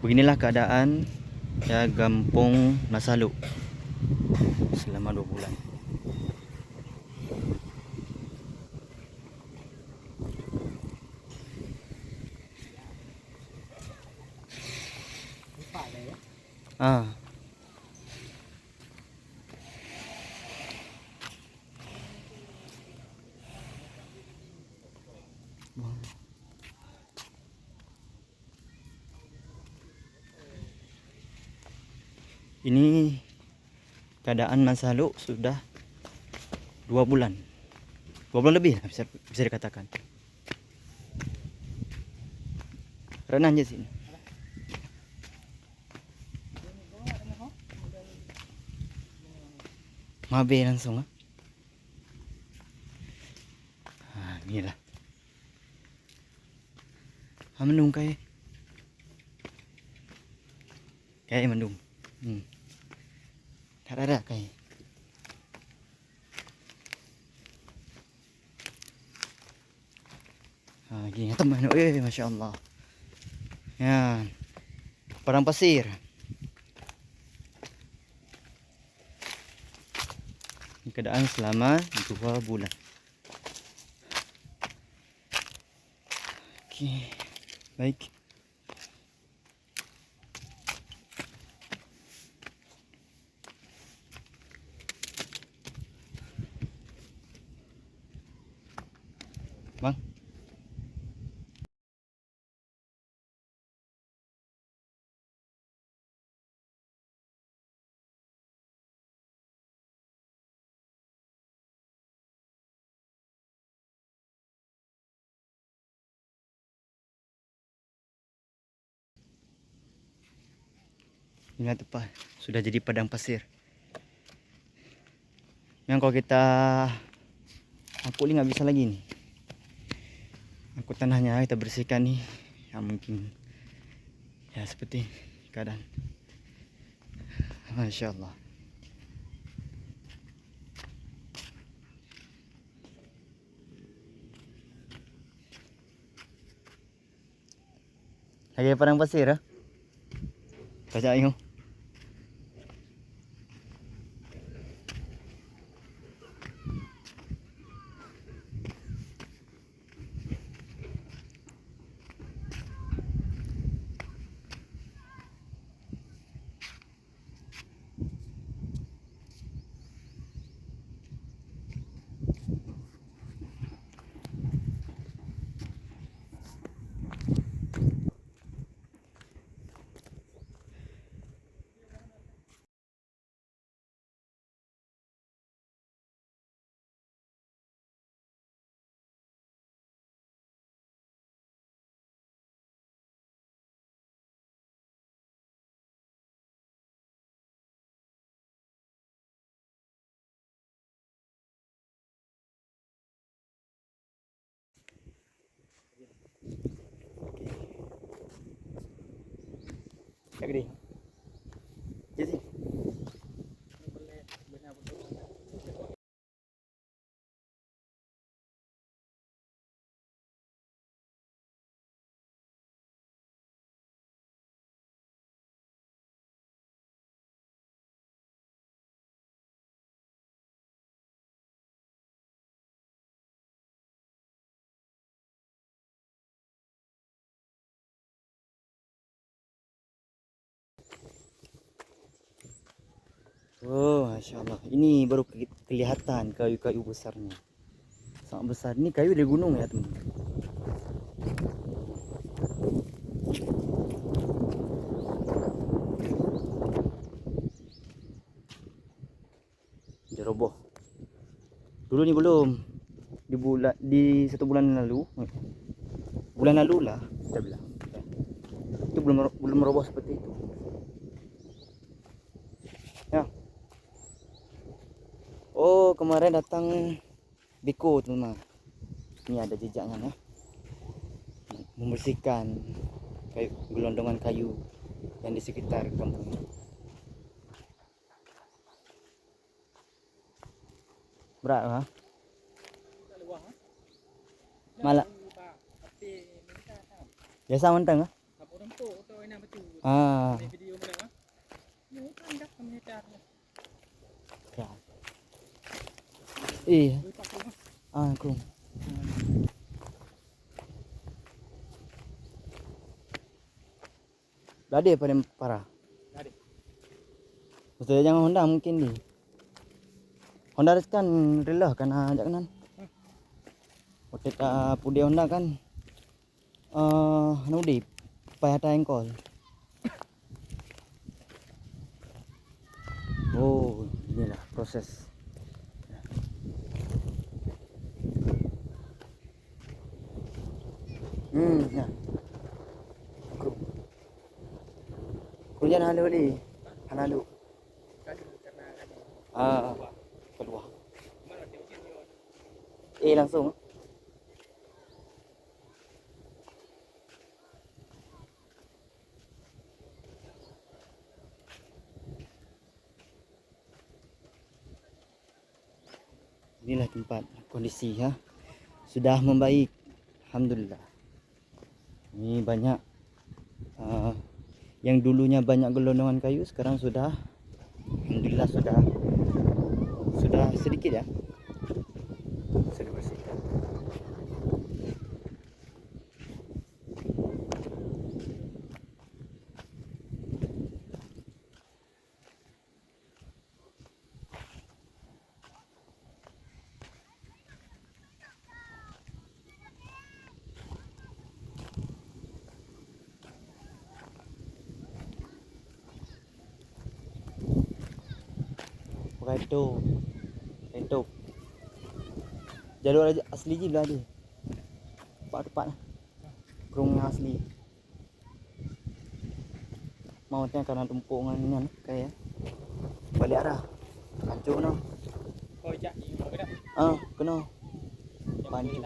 Beginilah keadaan ya Kampung Masalu selama 2 bulan. Ah, ini keadaan Masalu sudah 2 bulan. 2 bulan lebih bisa dikatakan. Renang aja sini. Mabe langsung ah. Inilah. Mendung kayak mendung. Tak ada kayak. Gini teman. Masya Allah. Ya, padang pasir. Ini keadaan selama 2 bulan. Oke, baik. Bang. Ingat apa? Sudah jadi padang pasir. Yang kalau kita angkut ini nggak bisa lagi nih. Angkut tanahnya kita bersihkan nih. Ya mungkin ya seperti keadaan. Masya Allah. Lagi padang pasir ya. Baca yuk. Kak gede. Jadi. Oh, Masya Allah. Ini baru kelihatan kayu-kayu besarnya. Sangat besar. Ini kayu dari gunung ya, teman. Dia roboh. Dulu nih belum. Di 1 bulan lalu. Bulan lalu lah kita bilang. Itu belum roboh seperti itu. Ya. Oh, kemarin datang Biko, teman-teman. Ini ada jejaknya ya. Membersihkan gelondongan kayu yang di sekitar kampung ini. Berat ha? Malah biasa mentang ha? Ah, ya. Krum. Lade paling parah. Maksudnya jangan Honda mungkin di. Honda kan rela kan ajak kanan. Waktu pude Honda kan nudi payah engkol. Oh, inilah proses. Ya. Hujan halu di. Halu. Keluar. Langsung. Inilah tempat kondisi ya. Sudah membaik. Alhamdulillah. Ini banyak yang dulunya banyak gelondongan kayu sekarang sudah alhamdulillah sudah sedikit ya. Sudah bersih. Pakai itu jalur aja asli je belah dia. Tepat lah. Kerung yang asli. Mautnya karena tumpukan ini kayak balik arah. Hancur no. Kena. Pancur.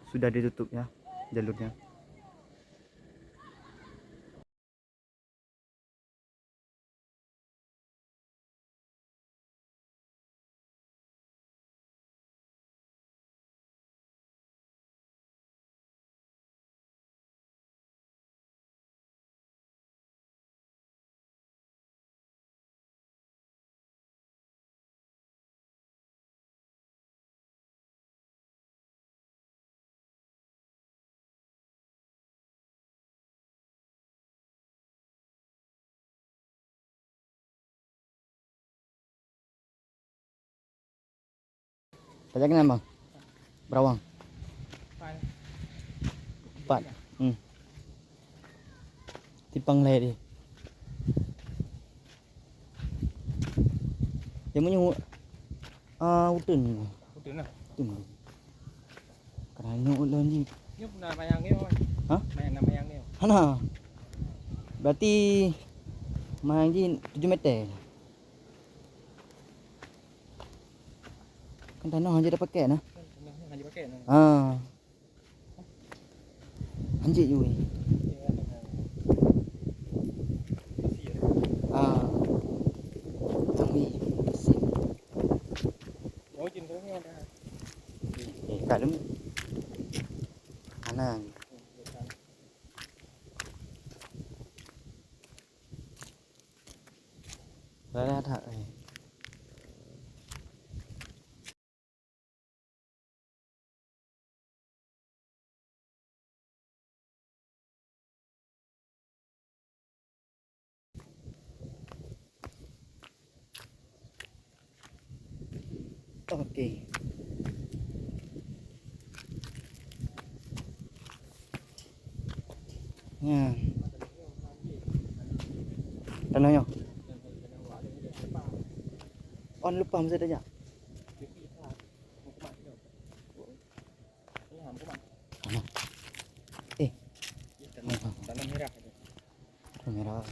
Sudah ditutup ya jalurnya. Tajak kenapa bang? Berawang. 4. Tipang leh dia. Yang punya hutan. Lah. Kerana ulan ni. Nyup na mayang ni. Hah? Mayang ni. Hana. Berarti mayang ni 7 meter. Kan tanah hanya dah pakai nah. Hanya pakai nah. Anjir je weh. Tangwi. Oh, jin tu ni ada. Kalem. Anang. Dah tak. Okey. Ya. Tanahnya. On lupa masa dah. Tanam merah. Merah.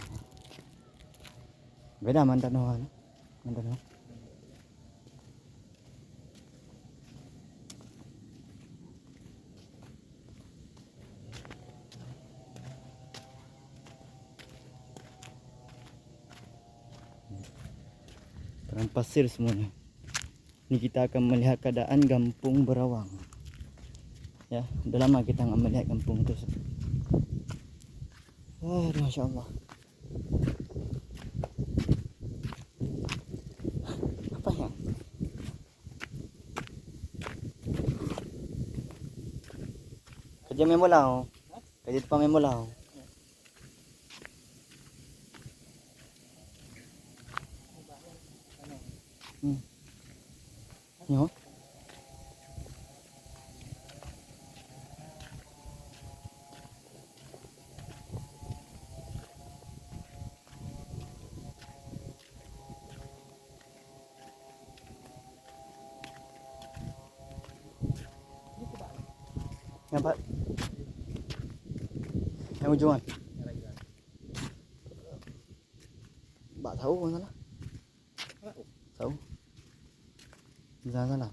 Beda mantan no. Mantan no. Terang pasir semuanya. Ini kita akan melihat keadaan Kampung Berawang. Ya, udah lama kita nggak melihat kampung itu. Aduh, masya Allah. Apa ya? Kerja main bola. Oh. Kerja depan main bola. Oh. Yo. Nampak? Yang ujungan. Bak tahu mana lah. Tahu. Di sana lah.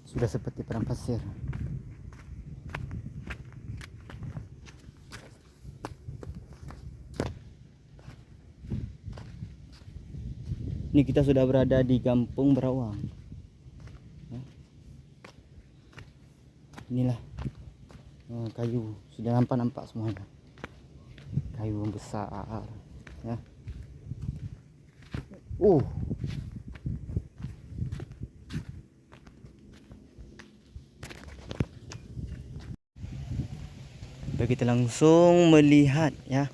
Sudah seperti padang pasir. Ini kita sudah berada di Kampung Berawang. Inilah kayu, sudah nampak semuanya. Kayu besar, ya. Kita langsung melihat, ya.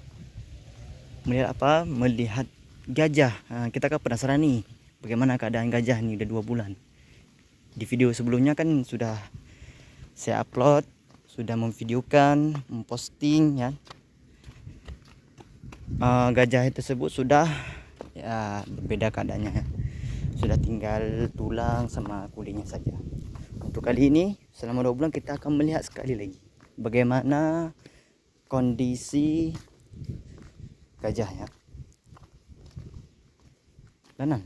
Melihat apa? Melihat gajah. Kita kan penasaran nih, bagaimana keadaan gajah nih udah 2 bulan. Di video sebelumnya kan sudah saya upload, sudah memvideokan, memposting, ya. Gajah tersebut sudah ya berbeda keadaannya, ya. Sudah tinggal tulang sama kulitnya saja. Untuk kali ini selama 2 bulan kita akan melihat sekali lagi bagaimana kondisi gajahnya. Danan.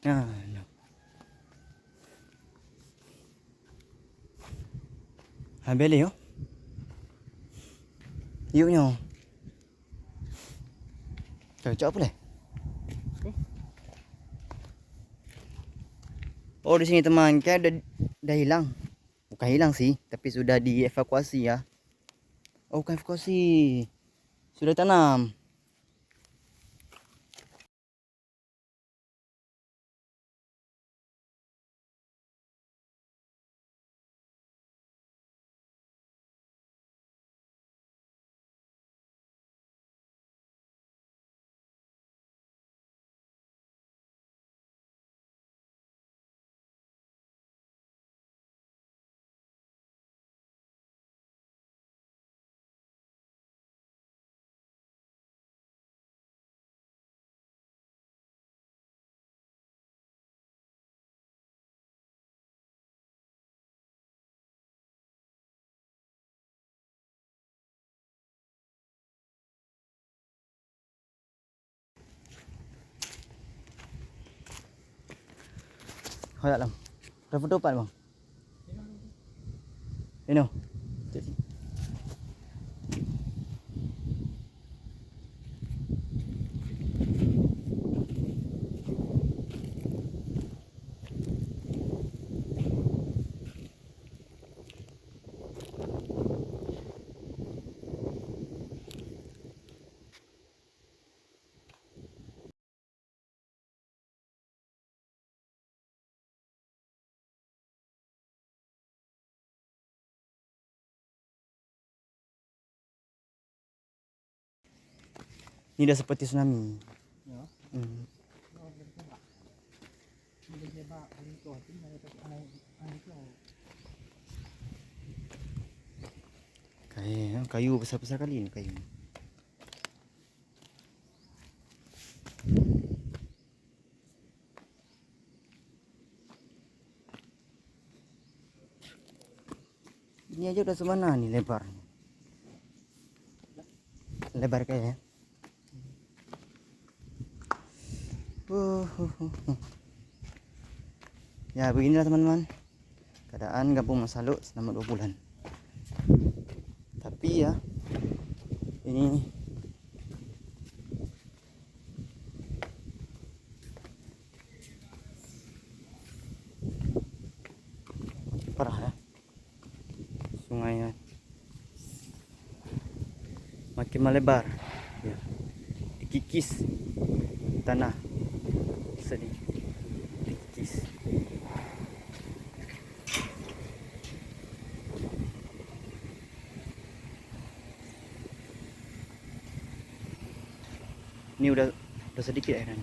Nah, habis yo. Yuk nyo. Cocok apa leh? Oh, di sini teman, kayak udah hilang. Bukan hilang sih, tapi sudah dievakuasi, ya. Oh, bukan evakuasi. Sudah tanam. Hoyak lang. Dah foto pat bang. Ini. Ini dah seperti tsunami. Ya. Kayu besar-besar kali ini kayu. Ini aja udah semana nih lebarnya. Lebar kayak ya. Ya beginilah teman-teman keadaan kampung Mas Saluk selama 2 bulan. Tapi ya ini parah ya, sungainya makin melebar ya, dikikis tanah sedikit, dikikis. Ini udah sedikit airnya.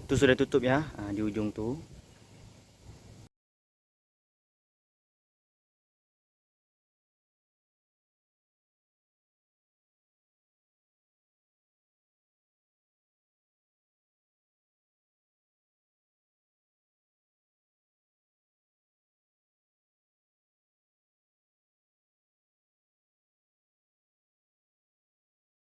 Itu sudah tutup ya, di ujung tuh.